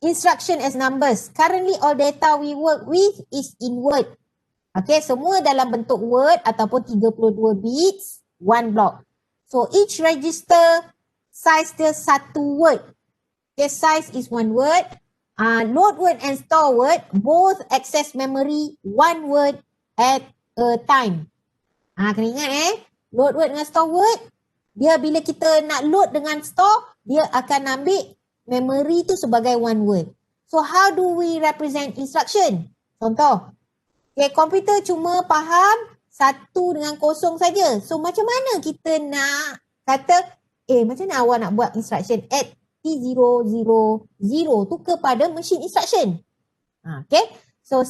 instruction as numbers. Currently all data we work with is in word. Okay, semua dalam bentuk word ataupun 32 bits, one block. So each register size dia satu word. Okay, size is one word. Load word and store word both access memory one word at a time. Kena ingat load word dengan store word, dia bila kita nak load dengan store, dia akan ambil memory tu sebagai one word. So how do we represent instruction? Contoh, okay, komputer cuma faham 1 dengan 0 saja. So macam mana kita nak kata, macam mana awak nak buat instruction add T000 tu kepada machine instruction? Okay, so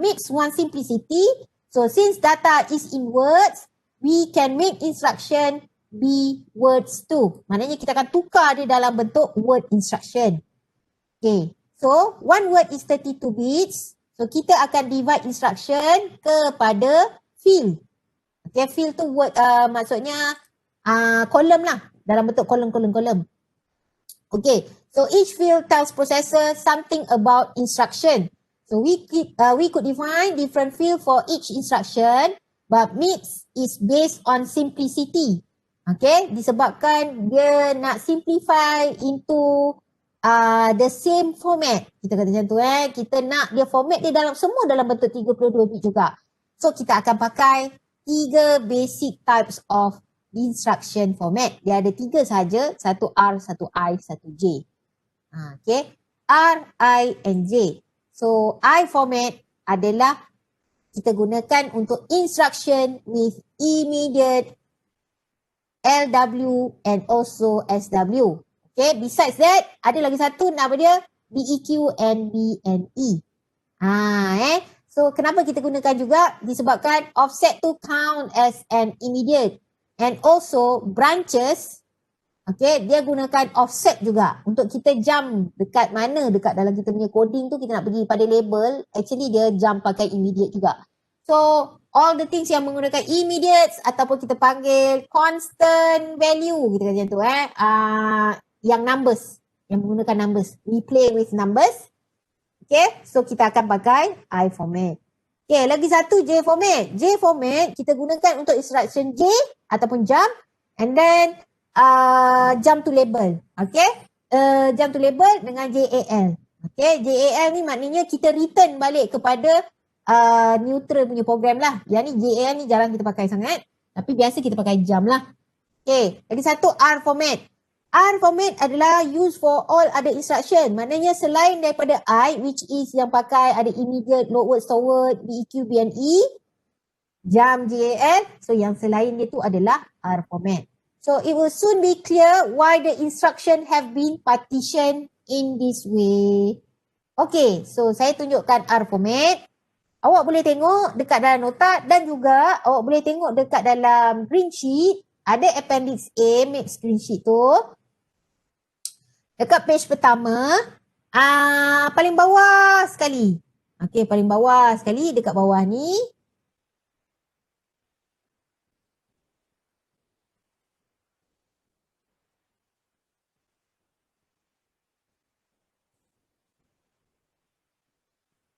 mix one simplicity. So since data is in words, we can make instruction be words too. Maknanya kita akan tukar dia dalam bentuk word instruction. Okay, so one word is 32 bits. So kita akan divide instruction kepada field. Okay, field tu word maksudnya kolom lah, dalam bentuk kolom. Okay, so each field tells processor something about instruction. So we could define different field for each instruction, but mix is based on simplicity. Okay, disebabkan dia nak simplify into the same format. Kita kata macam tu kita nak dia format dia semua dalam bentuk 32 bit juga. So kita akan pakai 3 basic types of instruction format. Dia ada 3 saja, satu R, satu I, satu J. Okay, R, I and J. So I format adalah kita gunakan untuk instruction with immediate LW and also SW. Okay, besides that ada lagi satu nama dia BEQ and BNE. So kenapa kita gunakan juga? Disebabkan offset tu count as an immediate and also branches. Okay, dia gunakan offset juga untuk kita jump dekat mana, dekat dalam kita punya coding tu kita nak pergi pada label, actually dia jump pakai immediate juga. So all the things yang menggunakan immediate ataupun kita panggil constant value, kita kata macam tu yang numbers, yang menggunakan numbers. We play with numbers. Okay, so kita akan pakai I format. Okay, lagi satu J format. J format kita gunakan untuk instruction J ataupun jump and then jump to label. Okay, jump to label dengan JAL. Okay, JAL ni maknanya kita return balik kepada neutral punya program lah. Yang ni JAL ni jarang kita pakai sangat, tapi biasa kita pakai jump lah. Okay, lagi satu R format. R format adalah used for all other instruction. Maknanya selain daripada I, which is yang pakai ada immediate, load word, store word, BEQ, BNE, jump, JAL. So yang selain dia tu adalah R format. So it will soon be clear why the instruction have been partitioned in this way. Okay, so saya tunjukkan R format. Awak boleh tengok dekat dalam nota dan juga awak boleh tengok dekat dalam green sheet. Ada appendix A, make screen sheet tu. Dekat page pertama, paling bawah sekali. Okay, paling bawah sekali dekat bawah ni.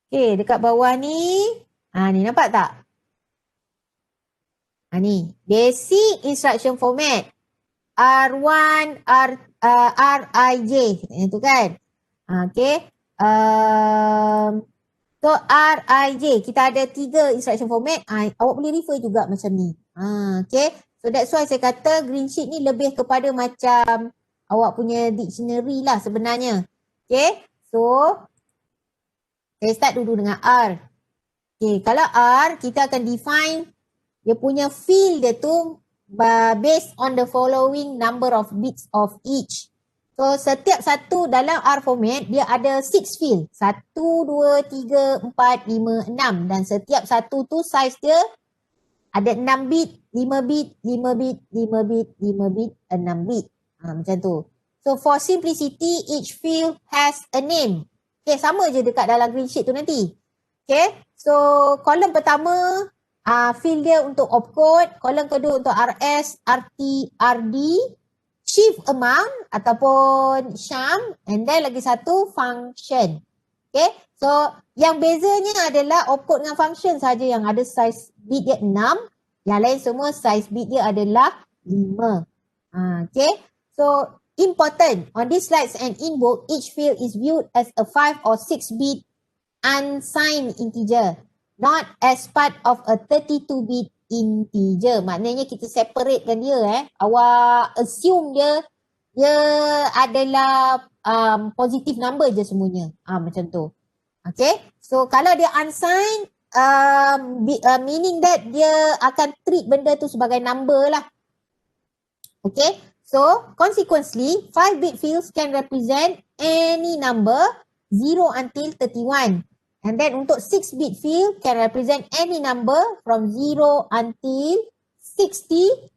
Okay, dekat bawah ni. Ni nampak tak? Ni, basic instruction format. R1, RIJ. Itu kan? Okay. So, RIJ. Kita ada 3 instruction format. Awak boleh refer juga macam ni. Okay. So, that's why saya kata green sheet ni lebih kepada macam awak punya dictionary lah sebenarnya. Okay. So, saya start dulu dengan R. Okay. Kalau R, kita akan define dia punya field dia tu based on the following number of bits of each. So setiap satu dalam R format dia ada 6 field. 1, 2, 3, 4, 5, 6 dan setiap satu tu size dia ada 6 bit, 5 bit, 5 bit, 5 bit, 5 bit, 6 bit. Macam tu. So for simplicity each field has a name. Okay, sama je dekat dalam green sheet tu nanti. Okay, so kolom pertama field dia untuk opcode, kolom kedua untuk RS, RT, RD, shift amount ataupun sham, and then lagi satu function. Okay, so yang bezanya adalah opcode dengan function saja yang ada size bit dia 6, yang lain semua size bit dia adalah 5. Okay, so important on these slides and in book, each field is viewed as a 5 or 6 bit unsigned integer, not as part of a 32-bit integer. Maknanya kita separatekan dia. Awak assume dia adalah positive number je semuanya. Macam tu. Okay. So kalau dia unsigned, meaning that dia akan treat benda tu sebagai number lah. Okay. So consequently, 5-bit fields can represent any number 0 until 31. And then untuk 6-bit field can represent any number from 0 until 63.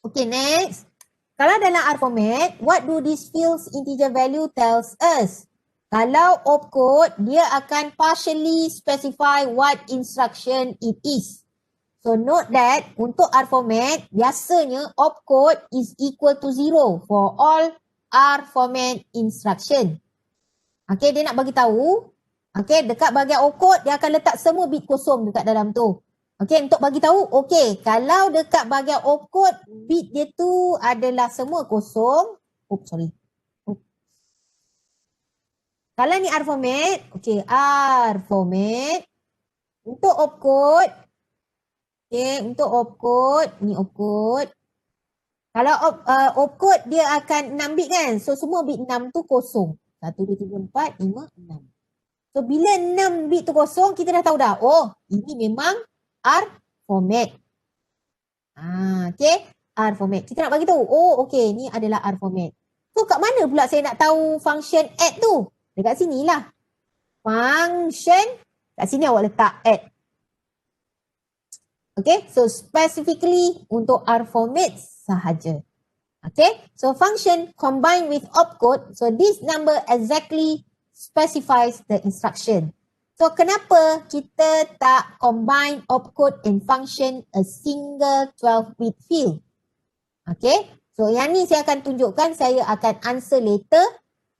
Okay, next. Kalau dalam R format, what do these fields integer value tells us? Kalau opcode, dia akan partially specify what instruction it is. So note that untuk R format, biasanya opcode is equal to 0 for all R format instruction. Okay, dia nak bagi tahu. Okay, dekat bahagian opcode, dia akan letak semua bit kosong dekat dalam tu. Okay, untuk bagi tahu, okay, kalau dekat bahagian opcode, bit dia tu adalah semua kosong. Kalau ni R format, okay, R format. Untuk opcode, okay, untuk opcode, ni opcode. Kalau opcode, dia akan 6 bit kan? So, semua bit 6 tu kosong. 1, 2, 3, 4, 5, 6. So, bila 6 bit tu kosong, kita dah tahu dah. Oh, ini memang R format. Okay. R format. Kita nak bagi tahu. Oh, okay. Ni adalah R format. So, kat mana pula saya nak tahu function add tu? Dekat sini lah. Function. Kat sini awak letak add. Okay. So, specifically untuk R format sahaja. Okay, so function combined with opcode, so this number exactly specifies the instruction. So kenapa kita tak combine opcode and function a single 12-bit field? Okay, so yang ni saya akan tunjukkan, saya akan answer later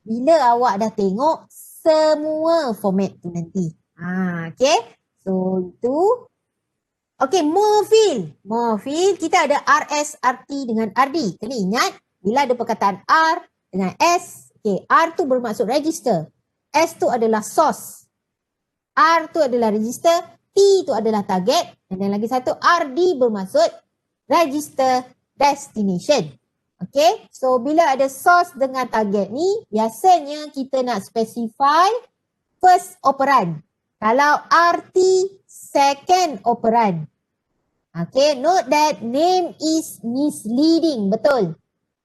bila awak dah tengok semua format tu nanti. Okay, so itu. Okay, more field. More field, kita ada RS, RT dengan RD. Kena ingat, bila ada perkataan R dengan S, okay, R tu bermaksud register. S tu adalah source. R tu adalah register. T tu adalah target. Dan lagi satu, RD bermaksud register destination. Okay, so bila ada source dengan target ni, biasanya kita nak specify first operand. Kalau RT, second operand. Okay, note that name is misleading. Betul.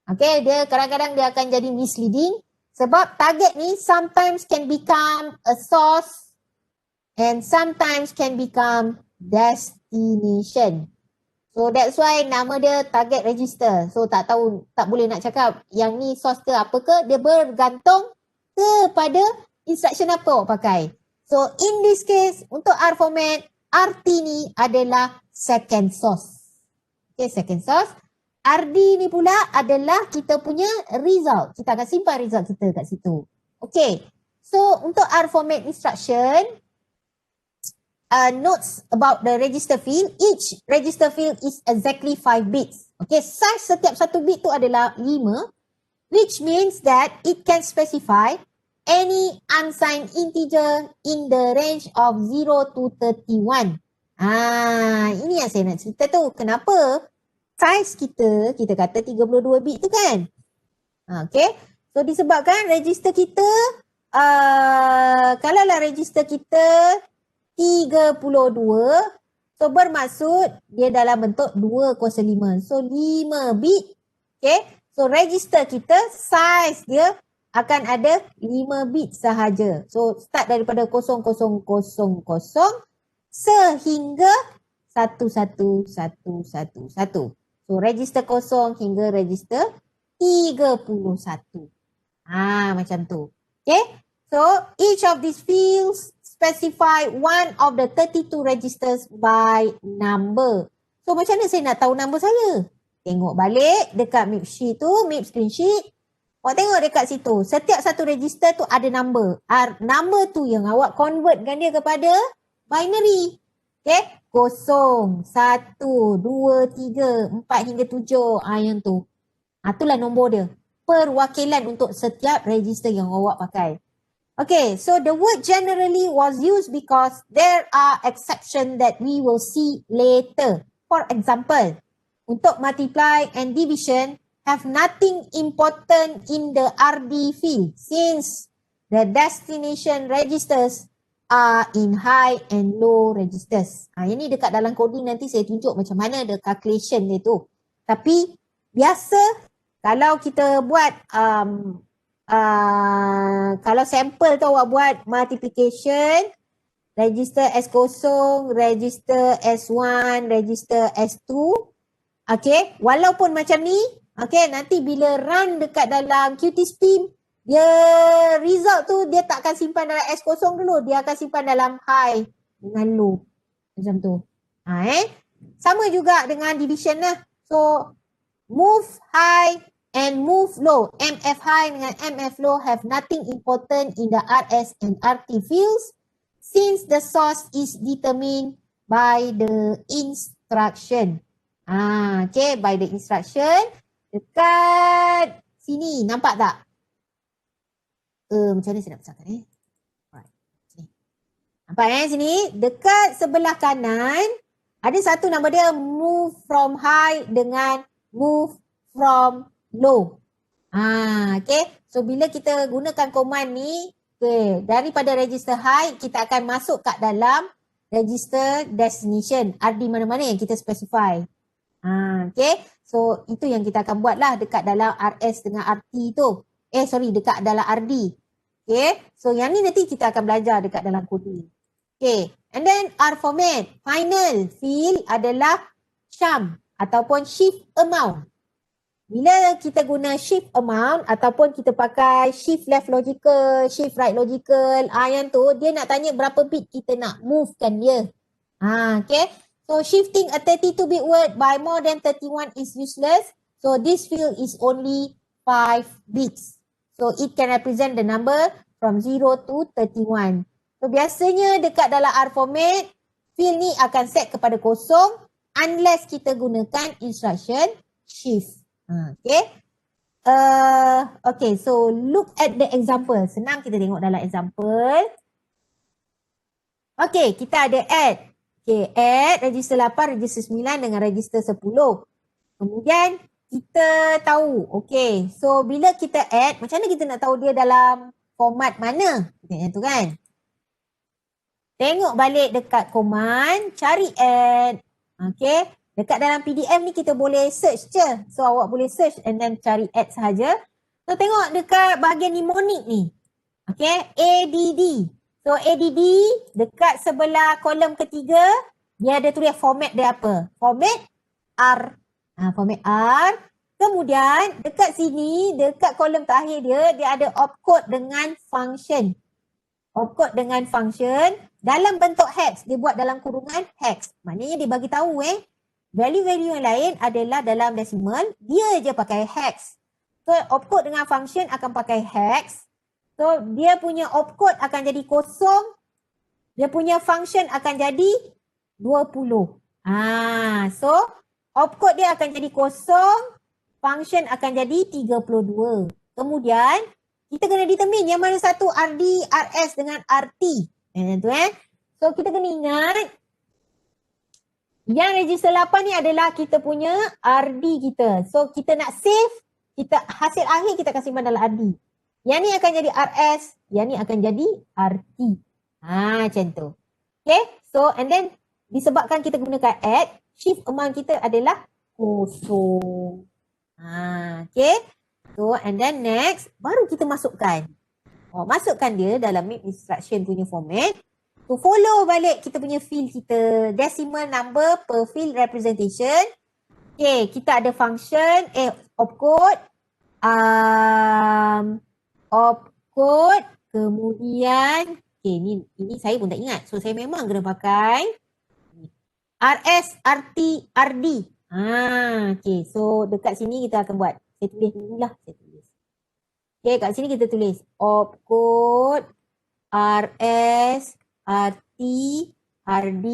Okay, dia kadang-kadang dia akan jadi misleading. Sebab target ni sometimes can become a source and sometimes can become destination. So that's why nama dia target register. So tak tahu, tak boleh nak cakap yang ni source ke apa ke. Dia bergantung kepada instruction apa awak pakai. So in this case, untuk R format, RT ni adalah second source. Okay, second source. RD ni pula adalah kita punya result. Kita akan simpan result kita kat situ. Okay, so untuk R format instruction, notes about the register field. Each register field is exactly 5 bits. Okay, size setiap satu bit tu adalah 5, which means that it can specify any unsigned integer in the range of 0 to 31. Ini yang saya nak cerita tu. Kenapa size kita kata 32 bit tu kan? Okay. So disebabkan register kita, kalaulah register kita 32, so bermaksud dia dalam bentuk 205. So 5 bit. Okay. So register kita, size dia akan ada 5 bit sahaja. So start daripada 0000 sehingga 11111. So register 0 hingga register 31. Macam tu. Okay. So each of these fields specify one of the 32 registers by number. So macam mana saya nak tahu number saya? Tengok balik dekat MIP sheet tu, MIP screen sheet. Awak tengok dekat situ. Setiap satu register tu ada number. Number tu yang awak convertkan dia kepada binary. Okay. 0, 1, 2, 3, 4 hingga 7. Yang tu. Itulah nombor dia. Perwakilan untuk setiap register yang awak pakai. Okay. So the word generally was used because there are exceptions that we will see later. For example, untuk multiply and division, have nothing important in the RD field since the destination registers are in high and low registers. Ini dekat dalam coding nanti saya tunjuk macam mana the calculation dia tu. Tapi biasa kalau kita buat kalau sampel tu awak buat multiplication, register S0, register S1, register S2. Okay, walaupun macam ni, okay, nanti bila run dekat dalam QtSpim, dia result tu dia tak akan simpan dalam S0 dulu. Dia akan simpan dalam high dengan low. Macam tu. Sama juga dengan division lah. So, move high and move low. MF high dengan MF low have nothing important in the RS and RT fields since the source is determined by the instruction. Okay, by the instruction. Dekat sini, nampak tak? Macam mana saya nak besarkan Alright. Sini. Nampak sini? Dekat sebelah kanan, ada satu nama dia move from high dengan move from low. Okay. So, bila kita gunakan command ni, okay, daripada register high, kita akan masuk kat dalam register destination. RD mana-mana yang kita specify. Okay. So, itu yang kita akan buat lah dekat dalam RS dengan RT tu. Dekat dalam RD. Okay. So, yang ni nanti kita akan belajar dekat dalam coding. Okay. And then R format. Final field adalah sham ataupun shift amount. Bila kita guna shift amount ataupun kita pakai shift left logical, shift right logical, yang tu dia nak tanya berapa bit kita nak movekan dia. Okay. So shifting a 32-bit word by more than 31 is useless. So this field is only 5 bits. So it can represent the number from 0 to 31. So biasanya dekat dalam R format, field ni akan set kepada kosong unless kita gunakan instruction shift. Okay. Okay, so look at the example. Senang kita tengok dalam example. Okay, kita ada add. Okay, add register 8, register 9 dengan register 10. Kemudian kita tahu, okay, so bila kita add, macam mana kita nak tahu dia dalam format mana? Macam tu kan? Tengok balik dekat command, cari add. Okay, dekat dalam PDF ni kita boleh search je. So awak boleh search and then cari add sahaja. So tengok dekat bahagian mnemonic ni. Okay, ADD. So ADD dekat sebelah kolom ketiga, dia ada tulis format dia apa? Format R. Format R. Kemudian dekat sini, dekat kolom terakhir dia ada opcode dengan function. Opcode dengan function dalam bentuk hex. Dia buat dalam kurungan hex. Maknanya dia bagi tahu value-value yang lain adalah dalam decimal. Dia je pakai hex. So opcode dengan function akan pakai hex. So, dia punya opcode akan jadi kosong. Dia punya function akan jadi 20. So, opcode dia akan jadi kosong. Function akan jadi 32. Kemudian, kita kena determine yang mana satu RD, RS dengan RT. So, kita kena ingat. Yang register 8 ni adalah kita punya RD kita. So, kita nak save. Hasil akhir kita akan simpan dalam RD. Yang ni akan jadi RS, yang ni akan jadi RT. Macam tu. Okay, so and then disebabkan kita gunakan add, shift amount kita adalah kosong. Okay, so and then next, baru kita masukkan. Masukkan dia dalam MIP instruction punya format. So follow balik kita punya field kita, decimal number per field representation. Okay, kita ada function, opcode. Opcode, kemudian, okay, ini saya pun tak ingat. So, saya memang kena pakai RS, RT, RD. Okay. So dekat sini kita akan buat. Saya tulis dulu lah. Okay, kat sini kita tulis opcode RS, RT, RD,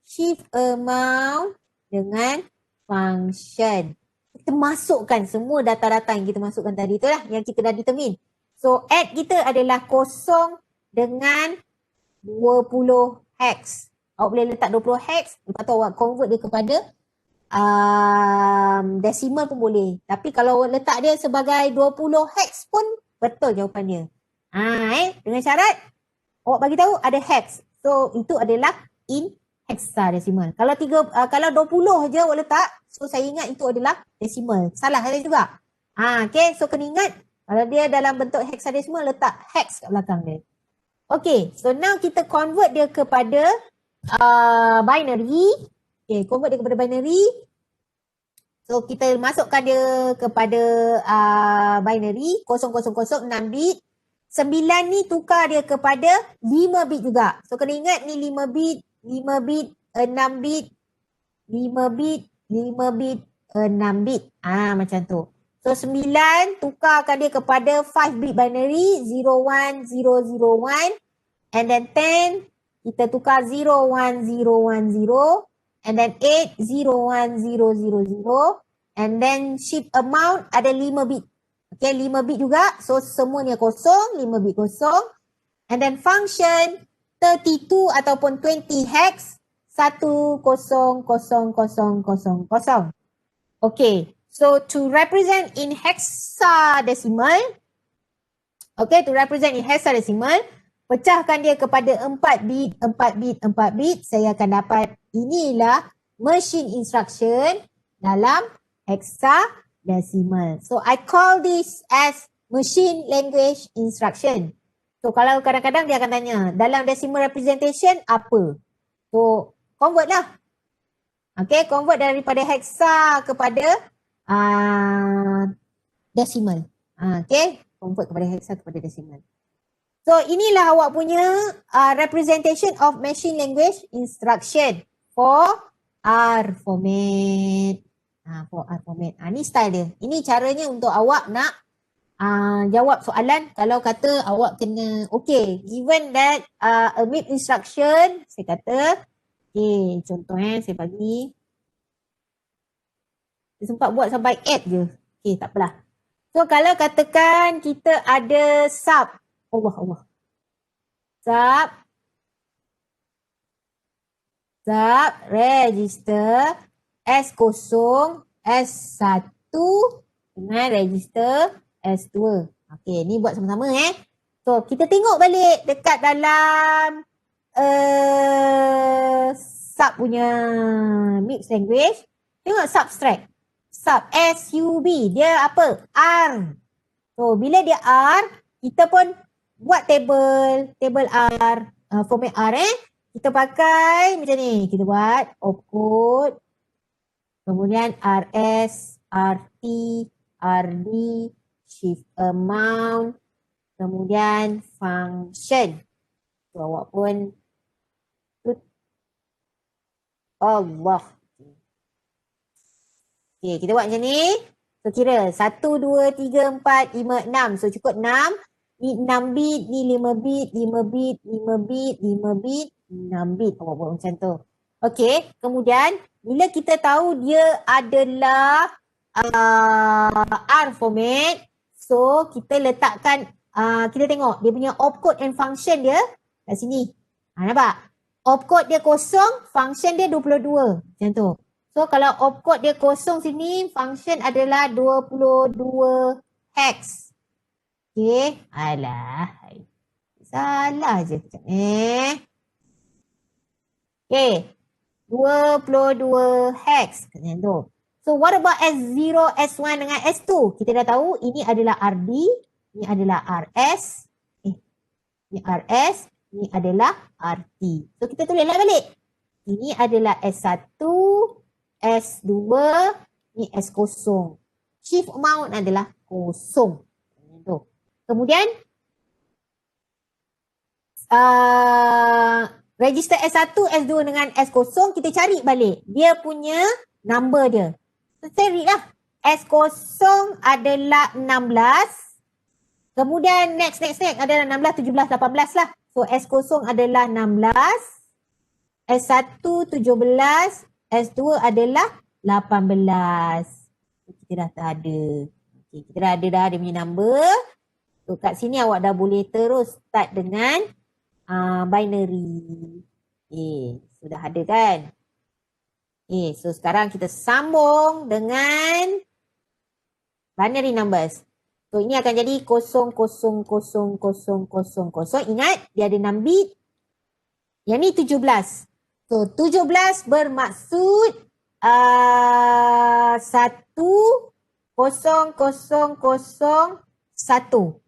shift amount dengan function. Kita masukkan semua data-data yang kita masukkan tadi tu lah yang kita dah determine. So add kita adalah kosong dengan 20 hex. Awak boleh letak 20 hex, lepas tu awak convert dia kepada decimal pun boleh. Tapi kalau awak letak dia sebagai 20 hex pun betul jawapannya. Dengan syarat awak bagi tahu ada hex. So itu adalah in hexadecimal. Kalau kalau 20 je awak letak, so saya ingat itu adalah decimal. Salah saya juga. Okay, so kena ingat kalau dia dalam bentuk hexadecimal letak hex kat belakang dia. Okay, so now kita convert dia kepada binary. Okay, convert dia kepada binary. So kita masukkan dia kepada binary 0006 bit. 9 ni tukar dia kepada 5 bit juga. So kena ingat ni 5 bit, 5 bit, 6 bit, 5 bit, 5 bit, 6 bit. Macam tu. So 9 tukarkan dia kepada 5 bit binary 01001 and then 10 kita tukar 01010 and then 8 01000 and then shift amount ada 5 bit. Okay, 5 bit juga. So semuanya kosong, 5 bit kosong. And then function 32 ataupun 20 hex 100000. Okay, so to represent in hexadecimal, pecahkan dia kepada 4 bit, 4 bit, 4 bit. Saya akan dapat inilah machine instruction dalam hexadecimal. So I call this as machine language instruction. So kalau kadang-kadang dia akan tanya, dalam decimal representation apa? So convert lah. Okay, convert daripada hexa kepada decimal. Okay, convert kepada hexa kepada decimal. So inilah awak punya representation of machine language instruction for R format. For R format. Ni style dia. Ini caranya untuk awak nak jawab soalan kalau kata awak kena, okay, given that a MIP instruction, saya kata, okay, contoh saya bagi. Saya sempat buat sampai add je. Okay, tak apalah. So kalau katakan kita ada sub, sub register S0, S1 dengan register S2. Okey, ni buat sama-sama So, kita tengok balik dekat dalam sub punya mixed language. Tengok subtract. Sub SUB, dia apa? R. So, bila dia R, kita pun buat table R, format R kita pakai macam ni. Kita buat opcode, kemudian RS, RT, RD, shift amount, kemudian function. So, awak pun Allah. Okay, kita buat macam ni. So, kira 1, 2, 3, 4, 5, 6. So, cukup 6. Ni 6 bit, ni 5 bit, 5 bit, 5 bit, 5 bit, 6 bit. Awak buat macam tu. Okay, kemudian bila kita tahu dia adalah R format, so kita letakkan, kita tengok dia punya opcode and function dia kat sini. Nampak? Opcode dia kosong, function dia 22. Macam tu. So kalau opcode dia kosong sini, function adalah 22 hex. Okay. Alah. Salah je. Okay. 22 hex. Macam tu. So what about S0, S1 dengan S2? Kita dah tahu ini adalah RD, ini adalah RS, ini RS, ini adalah RT. So kita tulislah balik. Ini adalah S1, S2, ini S0. Shift amount adalah kosong. Kemudian register S1, S2 dengan S0 kita cari balik. Dia punya number dia. So, saya read lah. S0 adalah 16. Kemudian next adalah 16, 17, 18 lah. So S0 adalah 16. S1 17. S2 adalah 18. Kita dah ada. Okay, kita dah ada dia punya number. So kat sini awak dah boleh terus start dengan binary. Sudah ada kan? So sekarang kita sambung dengan binary numbers. So ini akan jadi 0, 0, 0, 0, 0. Ingat dia ada 6 bit. Yang ni 17. So 17 bermaksud 1, 0, 0, 0, 1.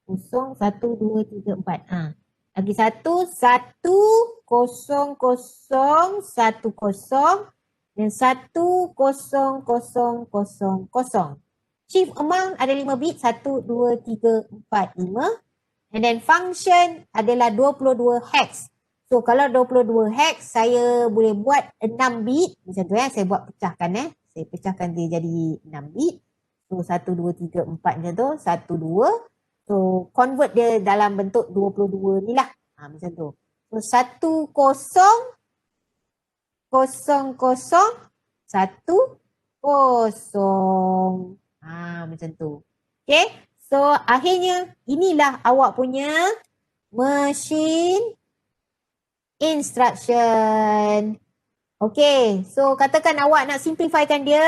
Kosong, 1, 2, 3, 4. Lagi 1, 1, 0, 0, 1, 0. Dan 1, 0, 0, 0, 0. Chief amount ada 5 bit, 1, 2, 3, 4, 5. And then function adalah 22 hex. So kalau 22 hex, saya boleh buat 6 bit. Macam tu saya buat pecahkan Saya pecahkan dia jadi 6 bit. So 1, 2, 3, 4 macam tu. 1, 2. So convert dia dalam bentuk 22 ni lah. Macam tu. So 1, 0, 0, 0, 1, 0. Macam tu. Okay. So akhirnya inilah awak punya machine instruction. Okay. So katakan awak nak simplifykan dia.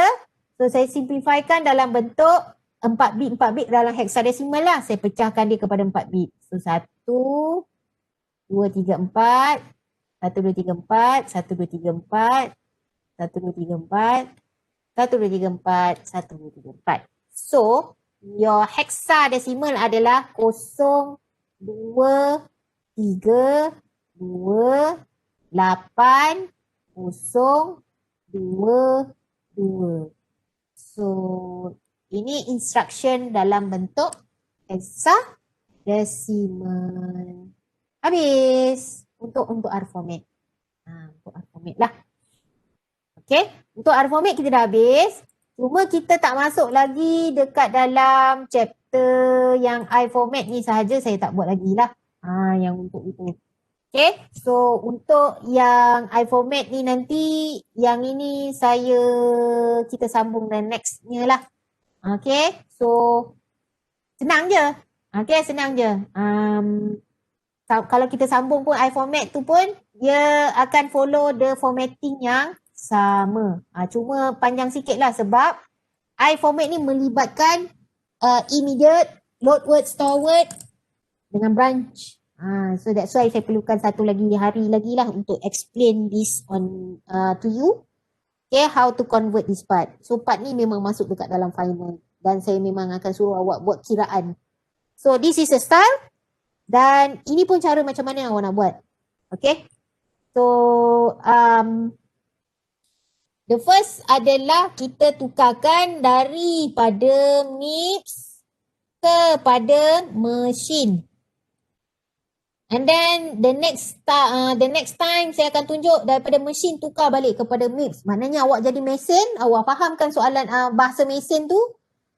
So saya simplifykan dalam bentuk 4 bit dalam hexadecimal lah. Saya pecahkan dia kepada 4 bit. So 1, 2, 3, 4. 1, 2, 3, 4. 1, 2, 3, 4. 1, 2, 3, 4. 1, 2, 3, 4, 1, 2, 3, 4. So, your hexadecimal adalah 0, 2, 3, 2, 8, 0, 2, 2. So, ini instruction dalam bentuk hexadecimal. Habis untuk R format. Untuk R format lah. Okay, untuk R format kita dah habis. Cuma kita tak masuk lagi dekat dalam chapter yang I format ni sahaja, saya tak buat lagi lah. Yang untuk itu. Okay, so untuk yang I format ni nanti, yang ini kita sambung dan nextnya lah. Okay, so senang je. Okay, senang je. Kalau kita sambung pun I format tu pun, dia akan follow the formatting yang sama. Cuma panjang sikit lah sebab I format ni melibatkan immediate, load word, store word dengan branch. So that's why saya perlukan satu lagi hari lagi lah untuk explain this on to you. Okay, how to convert this part. So part ni memang masuk dekat dalam final dan saya memang akan suruh awak buat kiraan. So this is a style dan ini pun cara macam mana yang awak nak buat. Okay. So the first adalah kita tukarkan daripada MIPS kepada machine. And then the next time saya akan tunjuk daripada machine tukar balik kepada MIPS. Maknanya awak jadi mesin, awak fahamkan soalan bahasa mesin tu,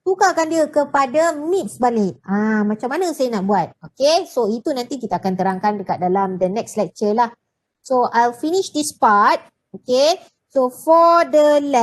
tukarkan dia kepada MIPS balik. Macam mana saya nak buat? Okay, so itu nanti kita akan terangkan dekat dalam the next lecture lah. So I'll finish this part. Okay. So for the